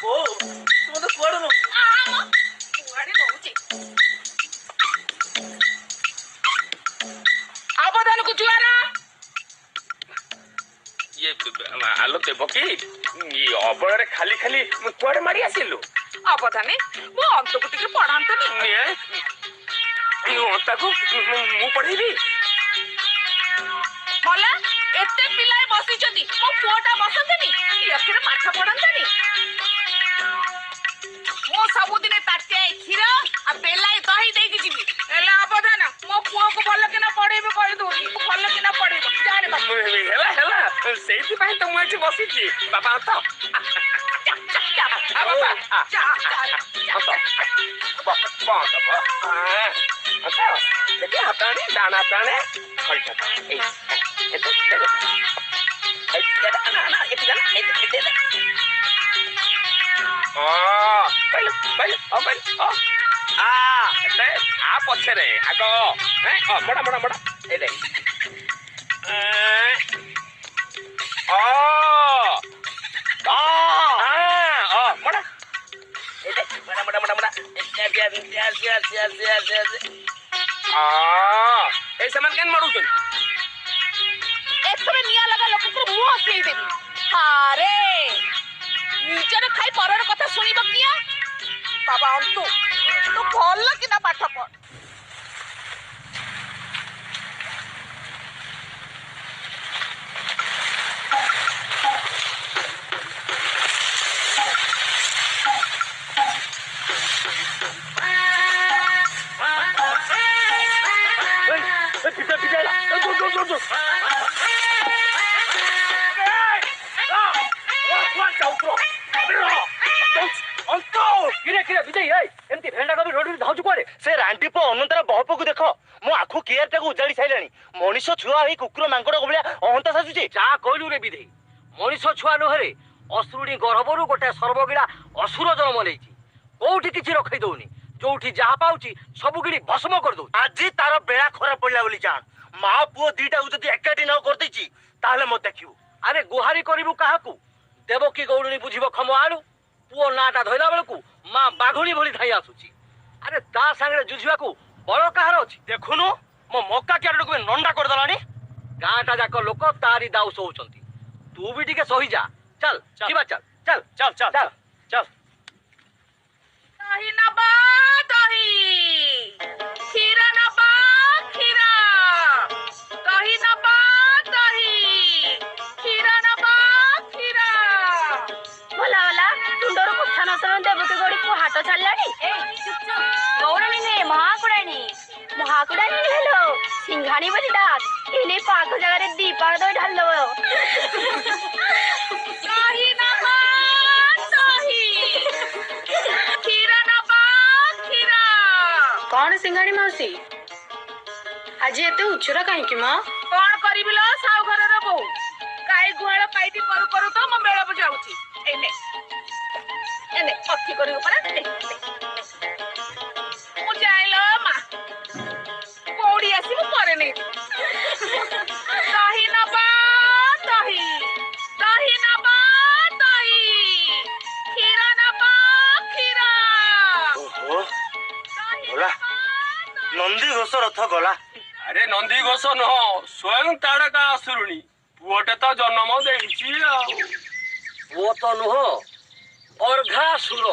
तुम तो कुआड़ नो कुआड़े नौची अवधान को जुआरा ये आलो देवकी ये अबड़ रे खाली खाली कुआड़े मारी आसिलु अवधाने मो अंत को टिके पढ़ांतनी ताको मु पढ़ेबी मला एते पिलाय बसी छथि मो पुआटा बसंतनी एखरे पाठ पढ़ंतनी मो सबुदिने ताटे खीर आ बेलाय दही देकी जीवी एला अवधान मो पुआ को भल केना पढ़ेबे कहि दो भल केना पढ़ेबे जाने बा हेला हेला सेठी भाई तो मुझे बसी छी बाबा तो दाना ताने आ पछरे आगो बड़ा बड़ा बड़ा ए दे बड़ा बड़ा बड़ा बड़ा ए सामान केन मारू छन एकरे निया लगा लोक को मुंह हसई देबी हारे निजर खाई परर कथा सुनिब किया बाबा अंतु तो भल कि ना पाठ पढ़ से रांडी पो अनंतर बहप को देख मो आखु केयर टाको उजाड़ी साइलानी मनीष छुआ होई कुकुर मांकड़ को भलिया अहंता साजुचे जा कहलु रे विधेई मनीष छुआ नहरे असुरुणी गर्भरु गोटे सर्वगिड़ा असुर जन्म लेछि कोउठी किछि रखै दउनी जोउठी जहा पाउची सब गिड़ी भस्म कर दउ आज तार बेड़ा खरा पड़ला बोली जान मां पुओ दीटा जदी एकाटी न कर देछि ताले मत देखिबो अरे गुहारी करिबु काहाकू देवकी गौडुनी बुझिबो खम आलु पुओ नाटा धइला बेलकू मां बाघुणी भली धाई आसुची अरे ता संगे जुझिबा को बड़ कहार अछि देखुनु मो मक्का क्यारेट को नंडा कर दलानी गाँटा जाक लोक तारी दाउ सोउचंती तू भी टिके सही जा चल जीवा चल चल चल चल चल चल दही नबा दही खीर नबा खीर दही नबा दही खीर नबा खीर भला भला तुंडर कथा न सुन देवकी गौड़ी को हाट छाड़लानी ए चुप चुप गौराणी ने महाकुड़ानी हेलो सिंघाणी बोली डाक इने पाख जगह रे दीपार दो ढाल दो दही नबा दही खीर नबा खीर कौन सिंघाणी मौसी आज एते उछुरा काहे कि मां कौन करिबिलो साउ घर रे बहू गाई गुहाळ पाइटी करू करू तो म मेळ बजाउची एने एने अथी करियो परा मु जाइलो मा कोडी आसी मु करे नै दही नबा दही दही नबा दही खीर नबा खीर ओहो बोला नंदी घोष रथ गला अरे नंदी घोष न स्वयं ताड़का असुरुणी पुओटे तो जन्म देछि वो तो नुह अर्घासुर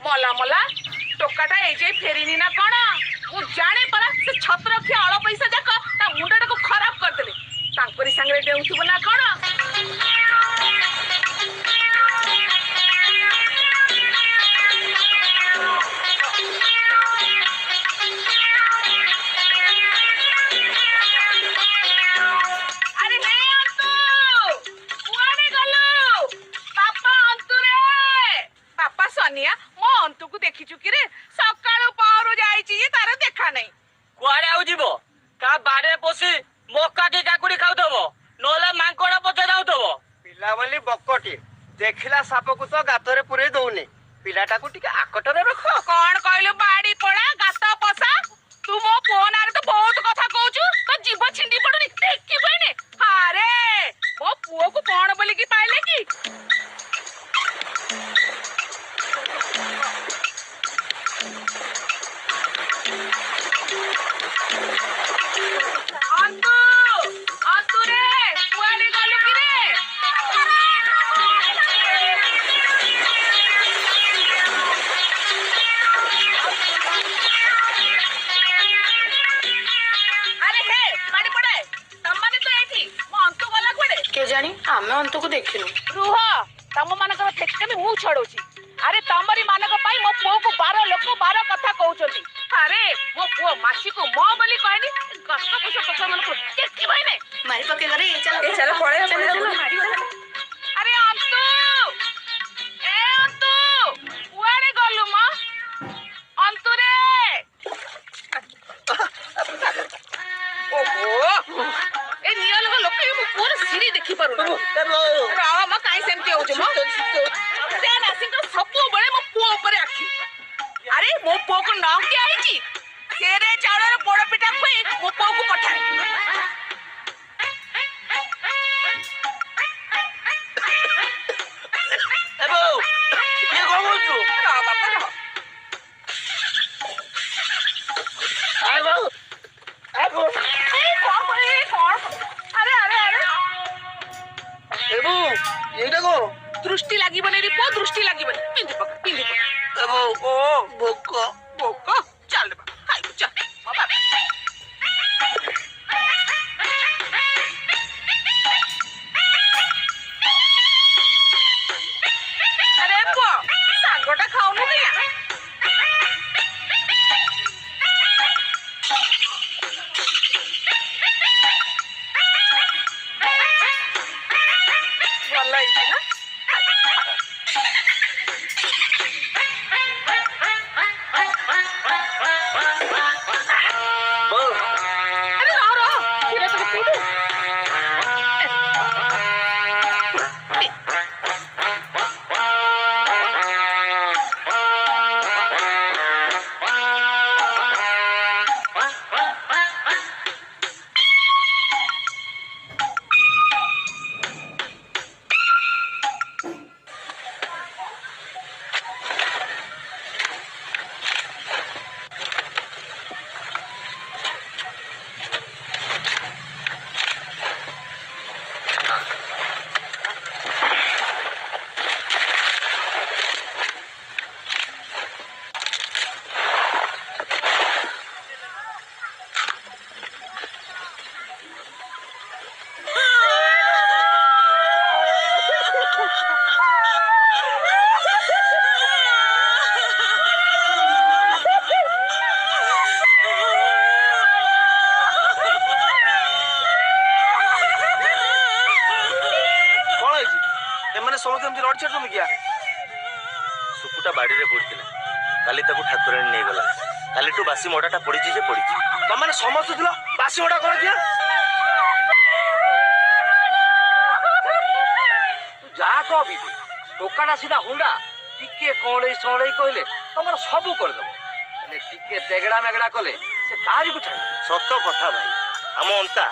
मला मला टोकाटा ए जे फेरिनी ना कोन मु जाने परा से छत्र के अळ पैसा जाक ता मुंडा को खराब कर देले तांपरी संगे देउथु ना कोन अरे हे अंतु कुआने गलो पापा अंतु रे पापा सोनिया मो अंतु को देखि चुकी रे सकाळो पावरो जाईची तार देखा नै कुआड़े आउ जीवो का बाड़े पोसी मक्का की काकुड़ी खाउ दबो नोले मांकोड़ा पचे दाउ दबो पिला वाली बक्कटी देखिला साप को तो गातरे पुरे दउनी पिलाटा को टिके आकटरे रखो कौन कहलु बाड़ी पड़ा गाता पसा तू मो फोन आरे तो बहुत कथा कहूछु तो जीव छिंडी ଆମେ ଅନ୍ତକୁ ଦେଖିନୁ। ରୁହ, ତମ ମାନଙ୍କର ଦେଖିକି ମୁଁ ଛଡଉଛି। ଆରେ ତମରି ମାନଙ୍କ ପାଇଁ ମୋ ପୁଅକୁ 12 ଲୋକ 12 କଥା କହୁଛନ୍ତି। ଆରେ ମୋ ପୁଅ ମାସିକୁ ମ ବୋଲି କହେନି, ଗଛ ପଛ ପଛ ମାନଙ୍କୁ ଦେଖିବ ନେ। ମାରି ପକେଇ ଘରେ ଚାଲ ପଳେଇବା। ଆରେ ଅନ୍ତୁ, ଏ ଅନ୍ତୁ, କୁଆଡେ ଗଲୁ ମ? ଅନ୍ତୁରେ, ଓହୋ, ଏ ନିୟଲଗ ଲୋକ ମୋ ପୁଅର ସିରି ଦେଖି ପାରୁନି। ରହ ମ, କାଇଁ ସେମିତି ହଉଛୁ ମ? ସେ ନାସିଙ୍କ ସବୁବେଳେ ମୋ ପୁଅ ଉପରେ ଆଖି। ଆରେ ମୋ ପୁଅକୁ ନ କିଏ ହେଇଛି, ସେରେ ଚାଉଳର ପୋଡ ପିଠା ଖୁଇ ମୋ ପୁଅକୁ ପଠାଏ। ରହ ବାପା ରହ। ଦୃଷ୍ଟି ଲାଗିବନି ରେ ପୁଅ, ଦୃଷ୍ଟି ଲାଗିବନି। ପିନ୍ଧି ପକା, ପିନ୍ଧି ପକା। ଓ ଭୋକ ଭୋକ, ଚାଲ ବାପା ଖାଇବୁ, ଚାଲ ମୋ ବାପା। ଆରେ ପୁଅ, ଶାଗଟା ଖାଉନୁ କିଆ? ଭଲ ହେଇଛି ନା? ଆରେ ରହ ରହ, କ୍ଷୀର ଟିକେ ପିଇଦେ। ସୁକୁଟା ବାଡିରେ ପଡିଥିଲା, କାଲି ତାକୁ ଠାକୁରାଣୀ ନେଇଗଲା। କାଲିଠୁ ବାସି ମଡ଼ାଟା ପଡିଛି ଯେ ପଡିଛି। ତମାନେ ସମସ୍ତେ ଥିଲ ବାସି ମଡ଼ା କର କିଆ? ତୁ ଯାହା କହ ବିବି, ଟୋକାଟା ସିଧା ହୁଣ୍ଡା। ଟିକେ କଅଁଳେଇ ସଅଁଳେଇ କହିଲେ ତମର ସବୁ କରିଦବ, ହେଲେ ଟିକେ ତେଗଡ଼ା ମେଗଡ଼ା କଲେ ସେ କାହାରିକୁ ଛାଡେ। ସତ କଥା ଭାଇ, ଆମ ଅନ୍ତା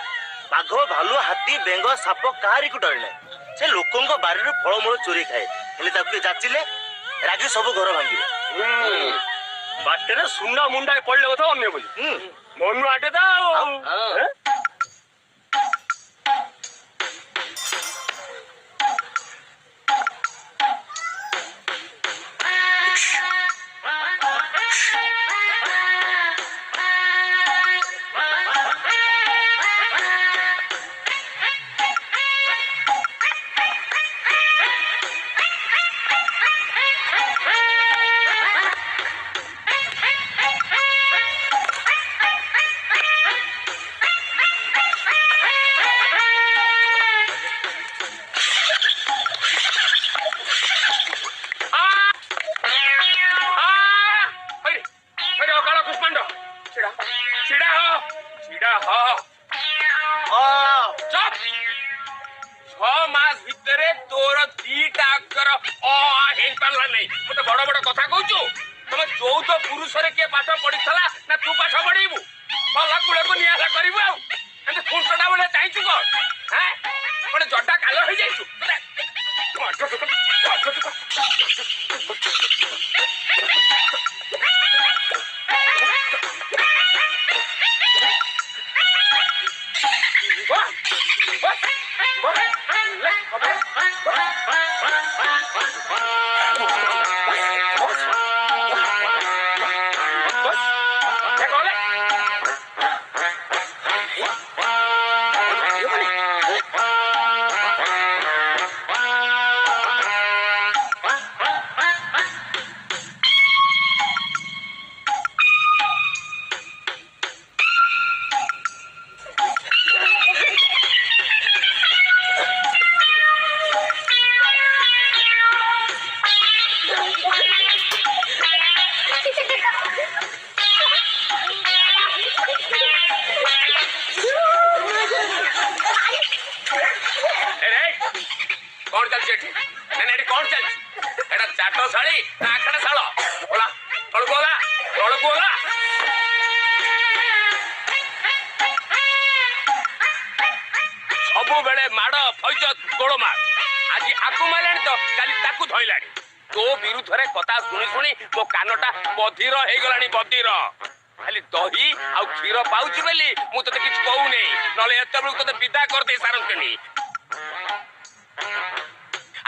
ବାଘ, ଭାଲୁ, ହାତୀ, ବେଙ୍ଗ, ସାପ କାହାରିକୁ ଡରେ ନାହିଁ। ସେ ଲୋକଙ୍କ ବାରିରୁ ଫଳମୂଳ ଚୋରି ଖାଏ, ହେଲେ ତାକୁ କିଏ ଯାଚିଲେ ରାଗି ସବୁ ଘର ଭାଙ୍ଗିବ। ବାଟରେ ସୁନା ମୁଣ୍ଡା ପଡିଲେ କଥା ଅନ୍ୟ ବୋଲି ମନୁ ଆଟେ ତ मत बड़ बड़ कथा कहूँ तुम चौथ पुरुष किए पाठ पढ़ी ना तू पाठ पढ़ेबू भला कूल को निआला करू खुंटा बेले चाहू कौन गोटे जड्डा काल हो जाइछु ଶାଳୀ ନା ଆଖେଡା ଶାଳ ଓଲା ତଳକୁ ଓଲା ତଳକୁ ଓଲା ସବୁବେଳେ ମାଡ଼ ଫୈଜତ ଗୋଳମାଳ ଆଜି ଆକୁ ମାରିଲାଣି ତ କାଲି ତାକୁ ଧଇଲାଣି ତୋ ବିରୁଦ୍ଧରେ କଥା ଶୁଣି ଶୁଣି ମୋ କାନଟା ବଧିର ହେଇଗଲାଣି ବଧିର ଖାଲି ଦହି ଆଉ କ୍ଷୀର ପାଉଛି ବୋଲି ମୁଁ ତତେ କିଛି କହୁନି ନହେଲେ ଏତେବେଳକୁ ତତେ ବିଦା କରିଦେଇ ସାରନ୍ତିନି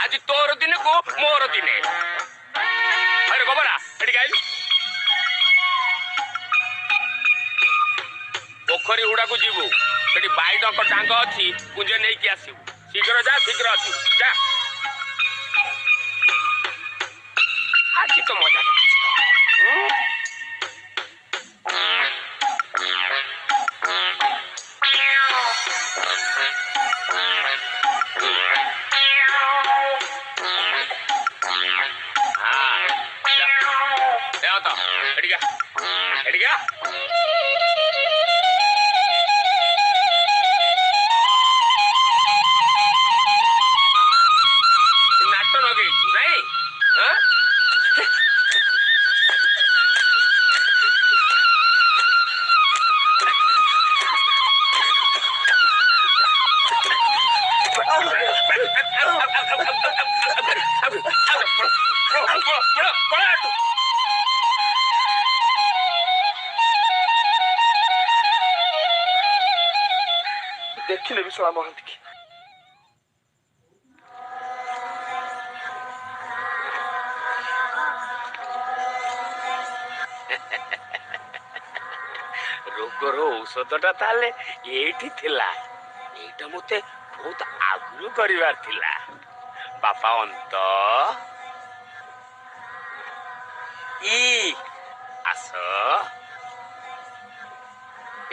ଆଜି ତୋର ଦିନକୁ ମୋର ଦିନେ ଆରେ ଗୋବରା ଏଠିକି ଆଇଲୁ ପୋଖରୀ ହୁଡାକୁ ଯିବୁ ସେଠି ବାଇଡଙ୍କ ଡାଙ୍ଗ ଅଛି ପୁଞ୍ଜେ ନେଇକି ଆସିବୁ ଶୀଘ୍ର ଯା ଶୀଘ୍ର ଆସିବୁ ଯା ଆଜି ତ ମଜା ନାଟ ଲଗେଇଛୁ ନାଇଁ ଦେଖିଲେ ବି ଶଳା ମହାନ୍ତି କି ରୋଗର ଔଷଧଟା ତାହେଲେ ଏଇଠି ଥିଲା ଏଇଟା ମତେ ବହୁତ ଆଗରୁ କରିବାର ଥିଲା ବାପା ଅନ୍ତ ଆସ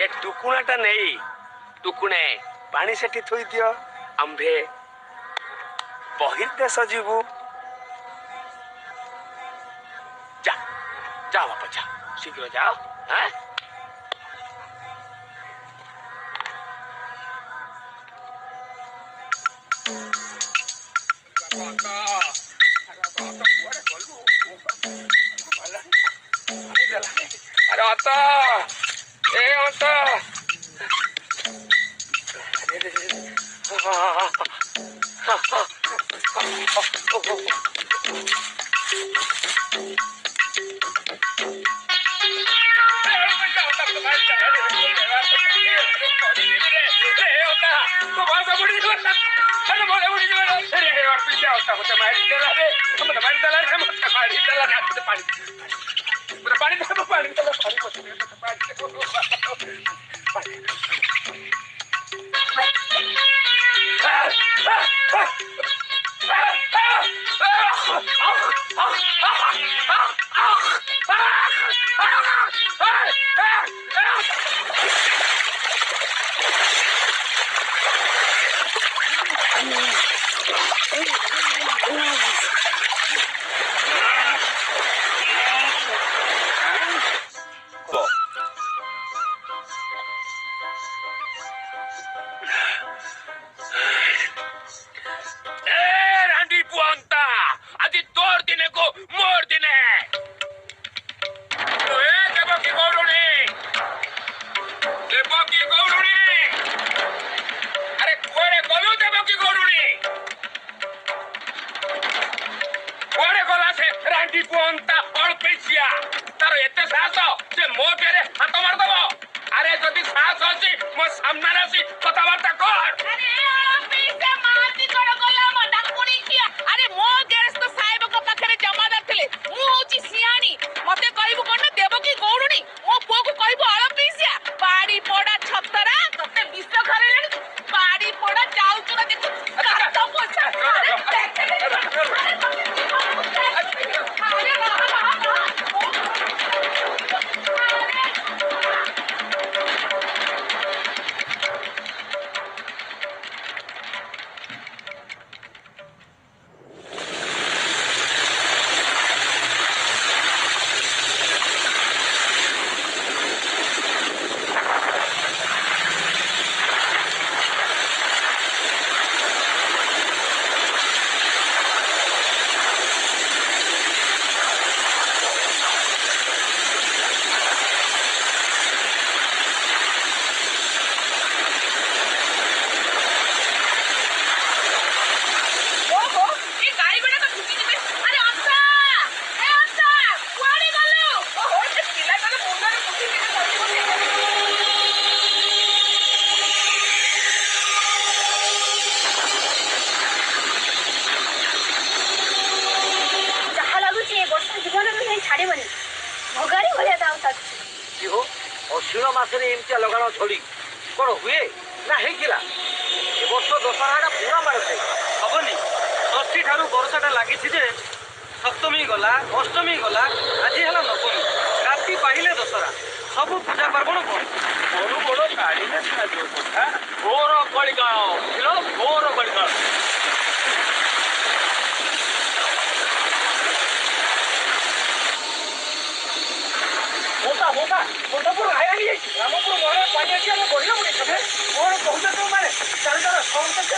ଏ ଟୁକୁଣାଟା ନେଇ ଟୁକୁଣେ ପାଣି ସେଠି ଥୋଇ ଦିଅ ଆମ୍ଭେ ବହିର୍ଦେଶ ଯିବୁ ଯା ଯା ବାପା ଯା ଶୀଘ୍ର ଯାଅ ହଁ अरे आता ए आता तार एते साहस से मो पेरे हाथ मारदब अरे जदि साहस अछि मो सामने आसी कथाबार्ता कर अरे मारती कर गला म डाकुनी किया अरे मो गेरेस तो साहेब को पाखरे जमादार थिले मु होची सियानी मते कहबो कोन देबो की गौडुनी मो पुओ को कहबो अळपीसिया बाड़ी पोड़ा छतरा तते विष खरेले बाड़ी पोड़ा जाउछ ना देखो काटा पोछा ବର୍ଷରେ ଏମିତିଆ ଲଗାଣ ଝଡ଼ି କ'ଣ ହୁଏ ନା ହେଇଥିଲା? ଏ ବର୍ଷ ଦଶହରାଟା ପୁରା ମାଡ଼ ଖାଇ ହବନି। ଷଷ୍ଠୀ ଠାରୁ ବର୍ଷାଟା ଲାଗିଛି ଯେ ସପ୍ତମୀ ଗଲା, ଅଷ୍ଟମୀ ଗଲା, ଆଜି ହେଲା ନବମୀ। ରାତି ପାହିଲେ ଦଶହରା। ସବୁ ପୂଜା ପାର୍ବଣ ବନ୍ଦ। ବଡ଼ ବଡ଼ ଗାଡ଼ିରେ ଯୋଉ କଥା ଘୋର କଳିକାଳ ବୁଝିଲ, ଘୋର କଳିକାଳ। ରାମପୁର ଘରେ ପାଣି ଅଛି ଆମେ ବଢିଆ ବଢି ତମେ କଣ କହୁଛ ତମେ ଚାଲ ଚାଲ ସମସ୍ତେ